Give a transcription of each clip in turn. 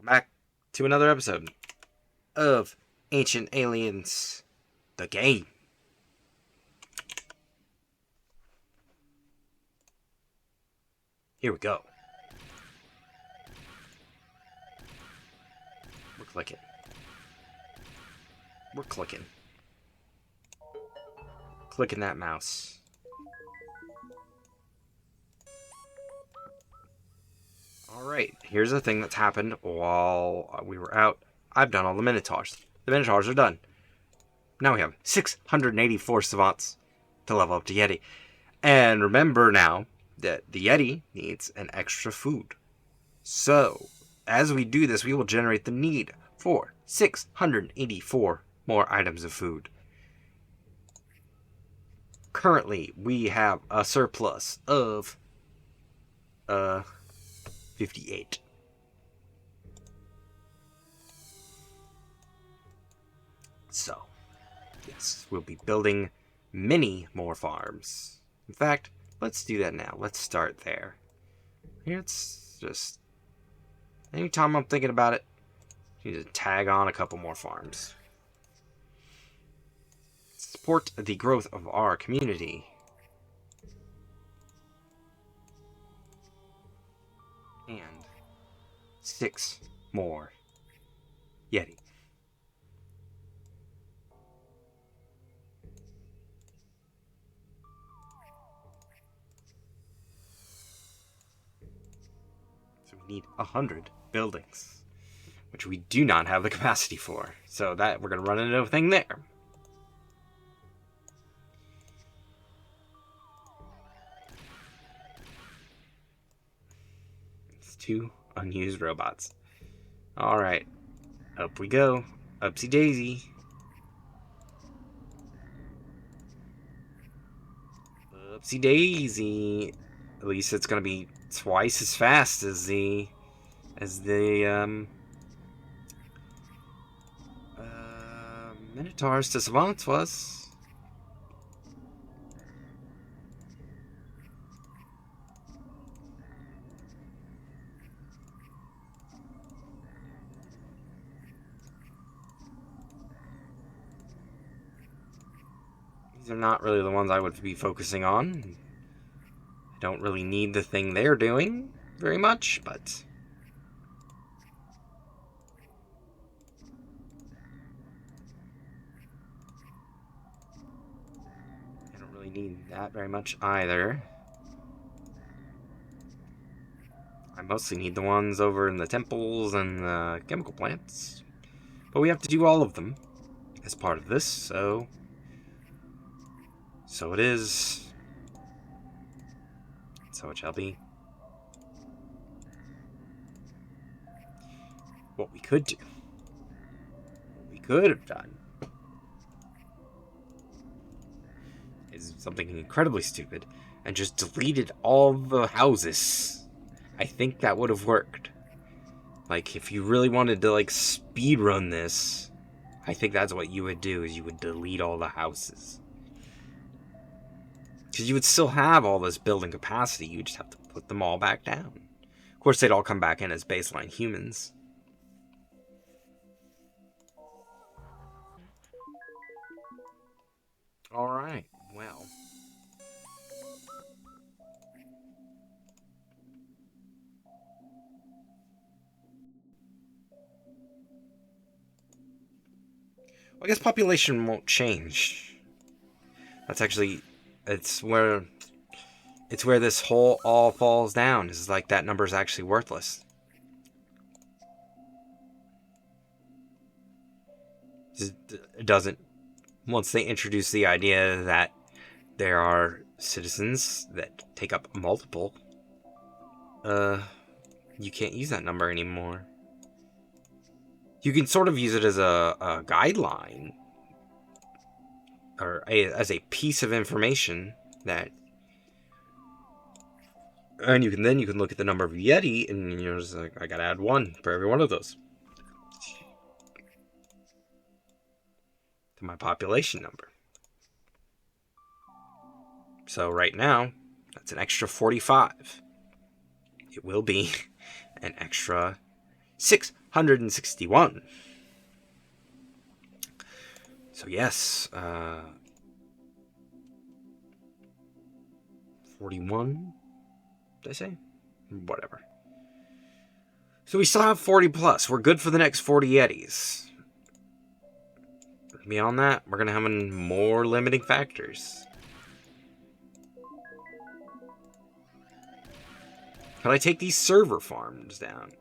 Back to another episode of Ancient Aliens, the game. Here we go. We're clicking. We're clicking. Clicking that mouse. Alright, here's the thing that's happened while we were out. I've done all the Minotaurs. The Minotaurs are done. Now we have 684 savants to level up to Yeti. And remember now that the Yeti needs an extra food. So, as we do this, we will generate the need for 684 more items of food. Currently, we have a surplus of 58. So, yes, we'll be building many more farms. In fact, let's do that now. Let's start there. Here, it's just... anytime I'm thinking about it, I need to tag on a couple more farms. Support the growth of our community. And 6 more Yeti. So we need 100 buildings, which we do not have the capacity for. So that we're going to run into a thing there. It's 2 unused robots. Alright, up we go. Upsy daisy. Upsy daisy. At least it's gonna be twice as fast as the Minotaurs to Savants was. These are not really the ones I would be focusing on. I don't really need the thing they're doing very much, but... I don't really need that very much either. I mostly need the ones over in the temples and the chemical plants. But we have to do all of them as part of this, so... so it is. So it shall be. What we could do, what we could have done, is something incredibly stupid and just deleted all the houses. I think that would have worked. Like, if you really wanted to, like, speedrun this, I think that's what you would do, is you would delete all the houses. Because you would still have all this building capacity, you just have to put them all back down. Of course, they'd all come back in as baseline humans. Alright, well. I guess population won't change. That's actually... It's where this whole all falls down. Is like that number is actually worthless. It doesn't. Once they introduce the idea that there are citizens that take up multiple, you can't use that number anymore. You can sort of use it as a guideline. Or as a piece of information that, and you can look at the number of Yeti, and you're just like, I gotta add 1 for every one of those to my population number. So right now, that's an extra 45. It will be an extra 661. So yes, 41, did I say? Whatever. So we still have 40 plus. We're good for the next 40 Yetis. Beyond that, we're going to have more limiting factors. Can I take these server farms down?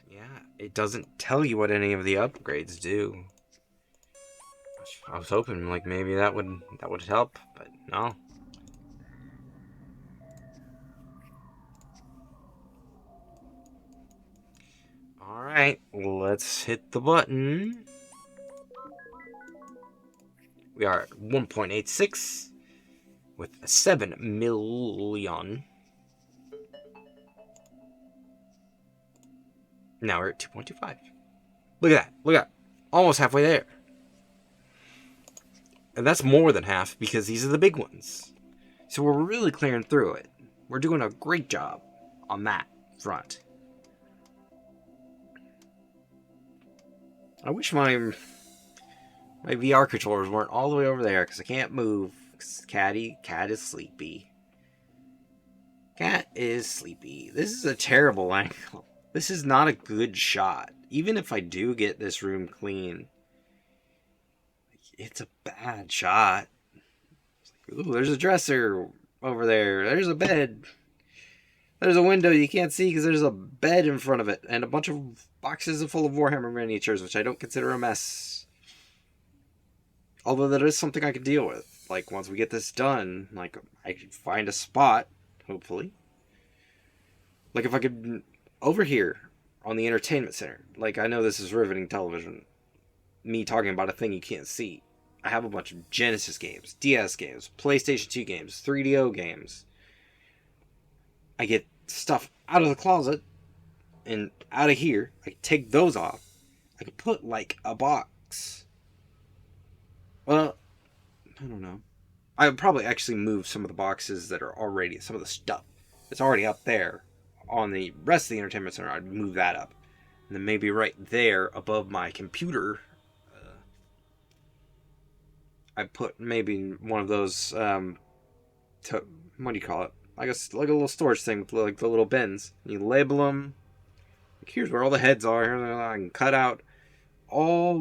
Yeah, it doesn't tell you what any of the upgrades do. I was hoping like maybe that would help, but no. Alright, let's hit the button. We are at 1.86 with 7 million. Now we're at 2.25. Look at that. Look at that. Almost halfway there. And that's more than half because these are the big ones. So we're really clearing through it. We're doing a great job on that front. I wish my VR controllers weren't all the way over there because I can't move. Cat is sleepy. Cat is sleepy. This is a terrible angle. This is not a good shot. Even if I do get this room clean, it's a bad shot. Ooh, there's a dresser over there. There's a bed. There's a window you can't see because there's a bed in front of it and a bunch of boxes full of Warhammer miniatures, which I don't consider a mess. Although that is something I could deal with. Like, once we get this done, like, I could find a spot, hopefully. Like, if I could, over here, on the entertainment center, like, I know this is riveting television, me talking about a thing you can't see. I have a bunch of Genesis games, DS games, PlayStation 2 games, 3DO games. I get stuff out of the closet and out of here. I can take those off. I can put, like, a box. Well, I don't know. I would probably actually move some of the boxes that are already, some of the stuff that's already up there on the rest of the entertainment center. I'd move that up. And then maybe right there above my computer, I put maybe one of those, what do you call it? I guess like a little storage thing with like the little bins. You label them. Like, here's where all the heads are. I can cut out all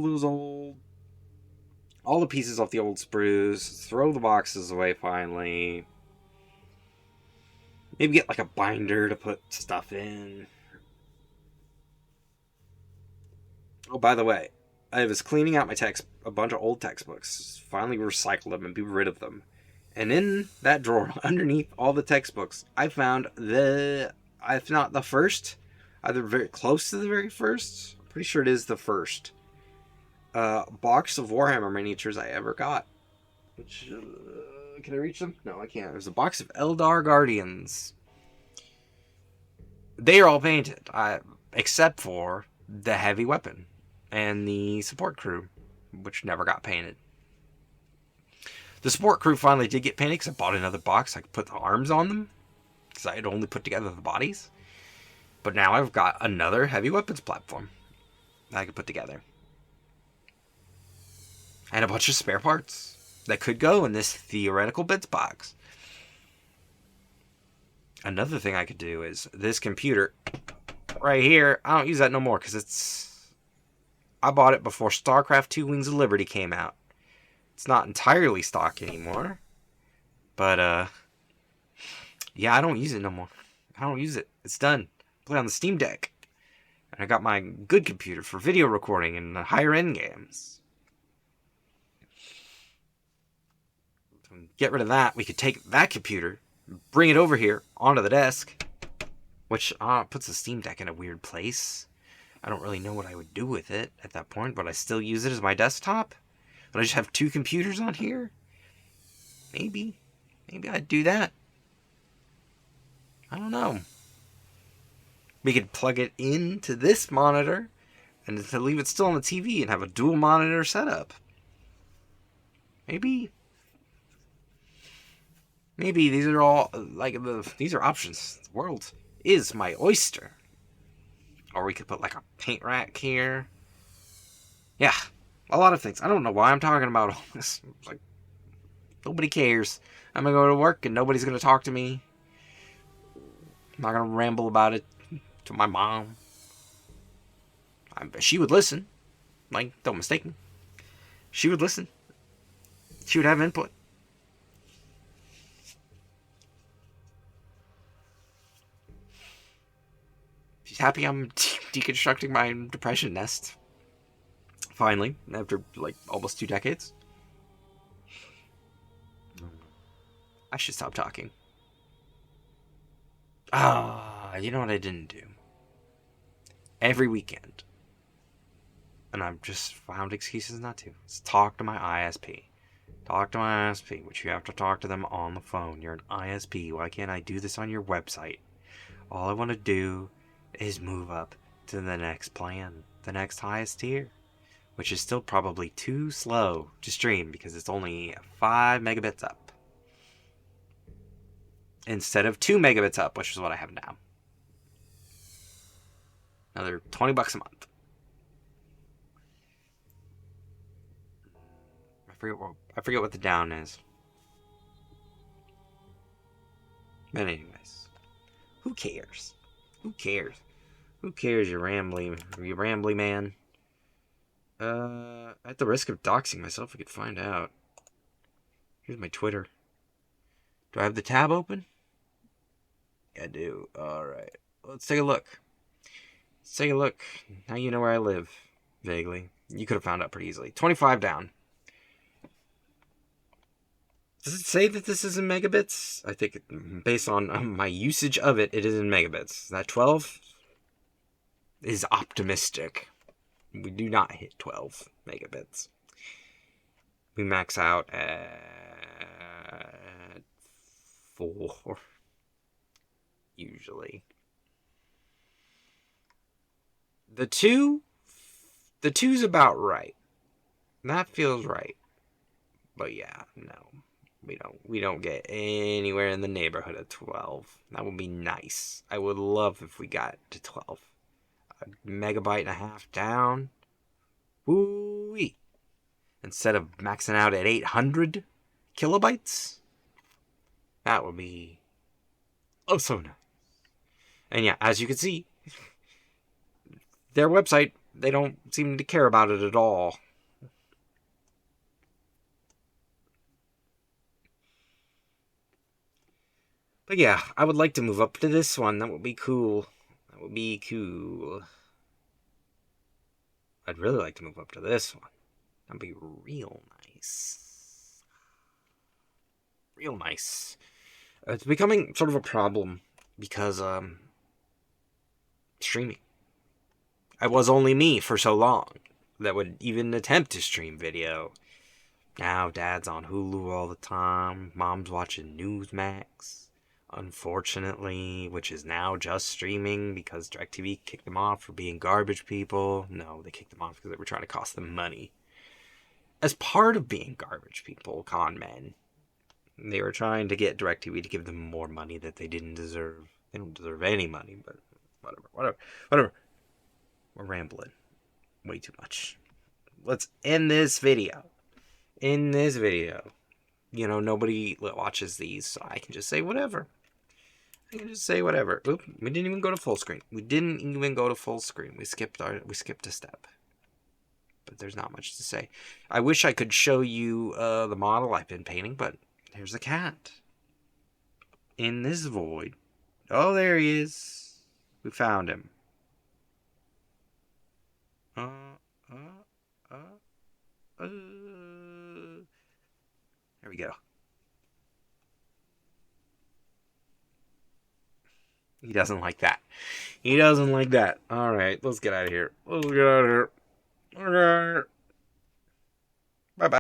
the pieces off the old sprues. Throw the boxes away finally. Maybe get like a binder to put stuff in. Oh, by the way, I was cleaning out a bunch of old textbooks. Finally recycled them and be rid of them. And in that drawer, underneath all the textbooks, I found if not the first, either very close to the very first, I'm pretty sure it is the first, box of Warhammer miniatures I ever got. Which, can I reach them? No, I can't. There's a box of Eldar Guardians. They are all painted, except for the heavy weapon and the support crew, which never got painted. The support crew finally did get painted because I bought another box. I could put the arms on them because I had only put together the bodies. But now I've got another heavy weapons platform that I could put together. And a bunch of spare parts that could go in this theoretical bits box. Another thing I could do is this computer right here. I don't use that no more because I bought it before StarCraft 2 Wings of Liberty came out. It's not entirely stock anymore. But, yeah, I don't use it no more. I don't use it. It's done. Play on the Steam Deck. And I got my good computer for video recording and higher end games. To get rid of that, we could take that computer, bring it over here onto the desk, which puts the Steam Deck in a weird place. I don't really know what I would do with it at that point, but I still use it as my desktop. But I just have two computers on here? Maybe I'd do that. I don't know. We could plug it into this monitor and to leave it still on the TV and have a dual monitor setup. Maybe these are all these are options. The world is my oyster. Or we could put like a paint rack here. Yeah, a lot of things. I don't know why I'm talking about all this. Like, nobody cares. I'm gonna go to work and nobody's gonna talk to me. I'm not gonna ramble about it to my mom. She would listen. Like, don't mistake me. She would listen. She would have input. She's happy I'm deconstructing my depression nest. Finally, after like almost 2 decades. I should stop talking. You know what I didn't do? Every weekend. And I've just found excuses not to. Let's talk to my ISP. Talk to my ISP, which you have to talk to them on the phone. You're an ISP. Why can't I do this on your website? All I want to do is move up to the next plan, the next highest tier, which is still probably too slow to stream because it's only 5 megabits up. Instead of 2 megabits up, which is what I have now. Another $20 a month. I forget what the down is. But anyways, who cares? Who cares? Who cares, you rambly man? At the risk of doxing myself, I could find out. Here's my Twitter. Do I have the tab open? I do. Alright. Let's take a look. Let's take a look. Now you know where I live. Vaguely. You could have found out pretty easily. 25 down. Does it say that this is in megabits? I think based on my usage of it, it is in megabits. That 12 is optimistic. We do not hit 12 megabits. We max out at 4. Usually. The 2's about right. That feels right. But yeah, no. We don't get anywhere in the neighborhood of 12. That would be nice. I would love if we got to 12. A megabyte and a half down. Woo-wee. Instead of maxing out at 800 kilobytes. That would be oh so nice. And yeah, as you can see, their website, they don't seem to care about it at all. But yeah, I would like to move up to this one. That would be cool. That would be cool. I'd really like to move up to this one. That'd be real nice. Real nice. It's becoming sort of a problem because, streaming. I was only me for so long that would even attempt to stream video. Now Dad's on Hulu all the time. Mom's watching Newsmax. Unfortunately, which is now just streaming because DirecTV kicked them off for being garbage people. No, they kicked them off because they were trying to cost them money. As part of being garbage people, con men, they were trying to get DirecTV to give them more money that they didn't deserve. They don't deserve any money, but whatever. We're rambling way too much. Let's end this video. You know, nobody watches these, so I can just say whatever. Oop, we didn't even go to full screen. We skipped a step. But there's not much to say. I wish I could show you the model I've been painting, but there's a cat. In this void. Oh, there he is. We found him. There we go. He doesn't like that. Alright, let's get out of here. Bye-bye.